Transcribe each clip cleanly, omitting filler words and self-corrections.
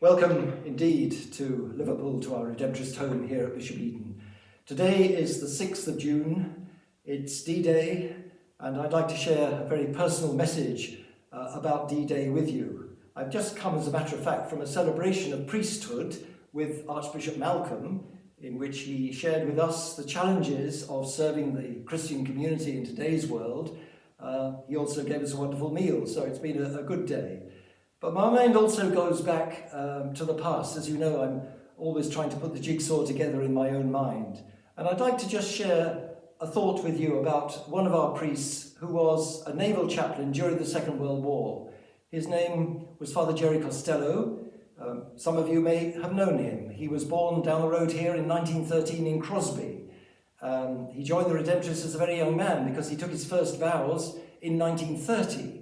Welcome indeed to Liverpool, to our Redemptorist home here at Bishop Eton. Today is the 6th of June, it's D-Day, and I'd like to share a very personal message about D-Day with you. I've just come, as a matter of fact, from a celebration of priesthood with Archbishop Malcolm, in which he shared with us the challenges of serving the Christian community in today's world. He also gave us a wonderful meal, so it's been a good day. But my mind also goes back to the past. As you know, I'm always trying to put the jigsaw together in my own mind. And I'd like to just share a thought with you about one of our priests who was a naval chaplain during the Second World War. His name was Fr Gerry Costello. Some of you may have known him. He was born down the road here in 1913 in Crosby. He joined the Redemptorists as a very young man because he took his first vows in 1930.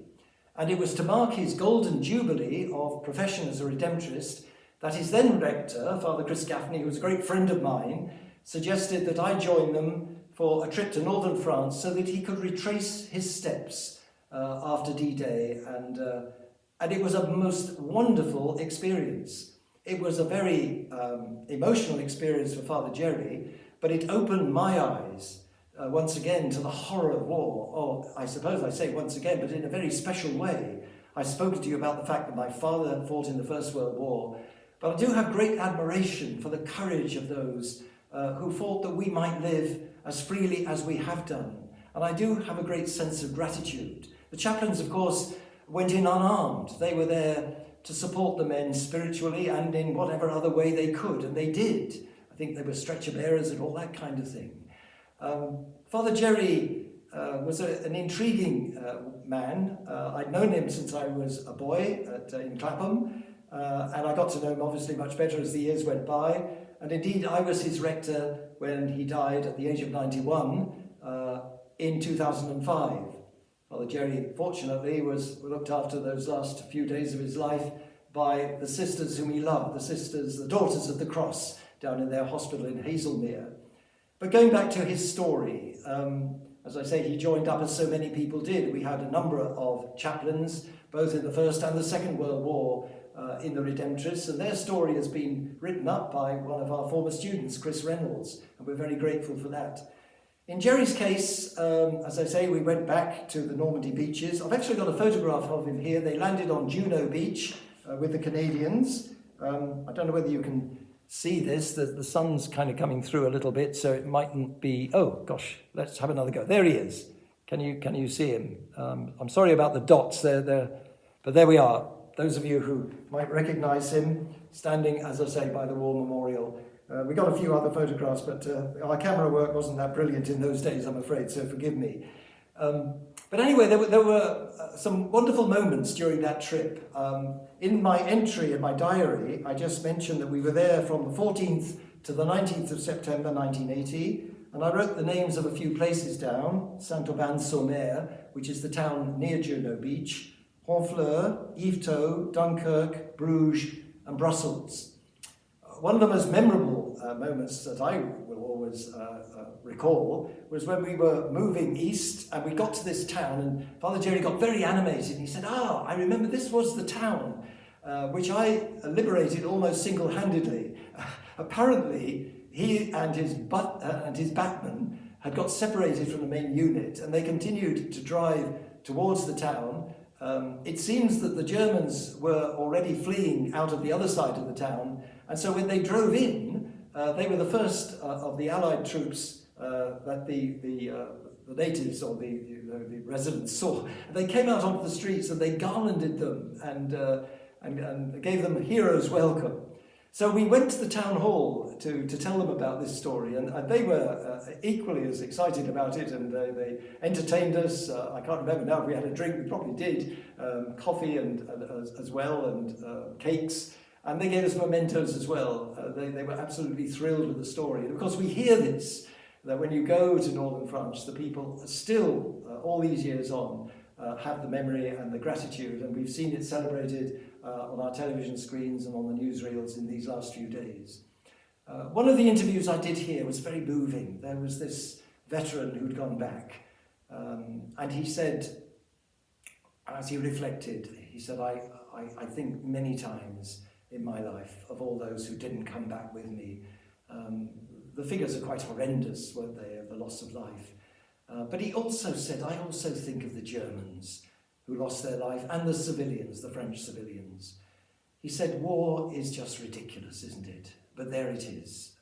And it was to mark his golden jubilee of profession as a Redemptorist that his then rector, Father Chris Gaffney, who was a great friend of mine, suggested that I join them for a trip to northern France so that he could retrace his steps after D-Day. And it was a most wonderful experience. It was a very emotional experience for Father Gerry, but it opened my eyes once again to the horror of war, or I suppose I say once again, but in a very special way. I've spoken to you about the fact that my father fought in the First World War, but I do have great admiration for the courage of those who fought that we might live as freely as we have done. And I do have a great sense of gratitude. The chaplains, of course, went in unarmed. They were there to support the men spiritually and in whatever other way they could, and they did. I think they were stretcher bearers and all that kind of thing. Father Gerry was an intriguing man. I'd known him since I was a boy in Clapham, and I got to know him obviously much better as the years went by. And indeed, I was his rector when he died at the age of 91 in 2005. Father Gerry, fortunately, was looked after those last few days of his life by the sisters whom he loved, the Daughters of the Cross, down in their hospital in Hazelmere. But going back to his story, as I say, he joined up as so many people did. We had a number of chaplains, both in the First and the Second World War, in the Redemptorists, and their story has been written up by one of our former students, Chris Reynolds, and we're very grateful for that. In Gerry's case, as I say, we went back to the Normandy beaches. I've actually got a photograph of him here. They landed on Juno Beach with the Canadians. I don't know whether you can see this. The sun's kind of coming through a little bit, so it mightn't be... Oh, gosh, let's have another go. There he is. Can you see him? I'm sorry about the dots there, but there we are. Those of you who might recognize him, standing, as I say, by the War Memorial. We got a few other photographs, but our camera work wasn't that brilliant in those days, I'm afraid, so forgive me. But anyway, there were some wonderful moments during that trip. In my entry in my diary, I just mentioned that we were there from the 14th to the 19th of September 1980, and I wrote the names of a few places down: Saint-Aubin-sur-Mer, which is the town near Juno Beach, Honfleur, Yvetot, Dunkirk, Bruges, and Brussels. One of the most memorable moments that I will always recall was when we were moving east and we got to this town, and Father Gerry got very animated. He said, I remember this was the town which I liberated almost single-handedly. Apparently, he and his batman had got separated from the main unit, and they continued to drive towards the town. It seems that the Germans were already fleeing out of the other side of the town, and so when they drove in, they were the first of the Allied troops that the natives or the residents saw. They came out onto the streets and they garlanded them and gave them a hero's welcome. So we went to the town hall to tell them about this story, and they were equally as excited about it, and they entertained us. I can't remember now if we had a drink, we probably did, coffee and as well, and cakes, and they gave us mementos as well. They were absolutely thrilled with the story. And of course we hear this, that when you go to northern France, the people still, all these years on, have the memory and the gratitude, and we've seen it celebrated on our television screens and on the newsreels in these last few days. One of the interviews I did here was very moving. There was this veteran who'd gone back, and he said, as he reflected, he said, I think many times in my life of all those who didn't come back with me. The figures are quite horrendous, weren't they, of the loss of life. But he also said, I also think of the Germans who lost their life and the civilians, the French civilians. He said, war is just ridiculous, isn't it? But there it is.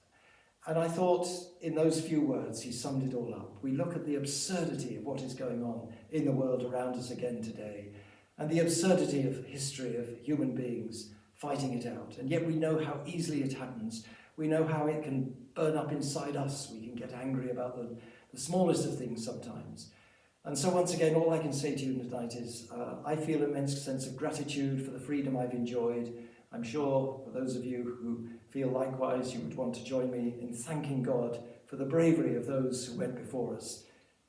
And I thought in those few words he summed it all up. We look at the absurdity of what is going on in the world around us again today, and the absurdity of history, of human beings fighting it out. And yet we know how easily it happens. We know how it can burn up inside us. We can get angry about the smallest of things sometimes. And so once again, all I can say to you tonight is I feel an immense sense of gratitude for the freedom I've enjoyed. I'm sure for those of you who feel likewise, you would want to join me in thanking God for the bravery of those who went before us.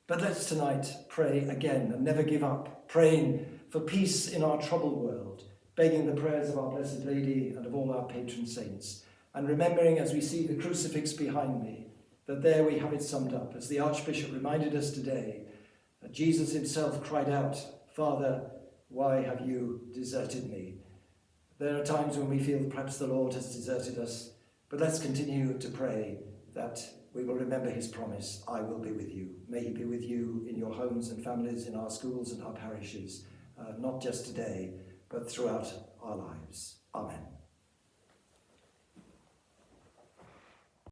But let's tonight pray again and never give up, praying for peace in our troubled world, begging the prayers of our Blessed Lady and of all our patron saints, and remembering as we see the crucifix behind me, that there we have it summed up, as the Archbishop reminded us today, that Jesus himself cried out, Father, why have you deserted me? There are times when we feel perhaps the Lord has deserted us, but let's continue to pray that we will remember his promise, I will be with you. May he be with you in your homes and families, in our schools and our parishes, not just today, but throughout our lives. Amen.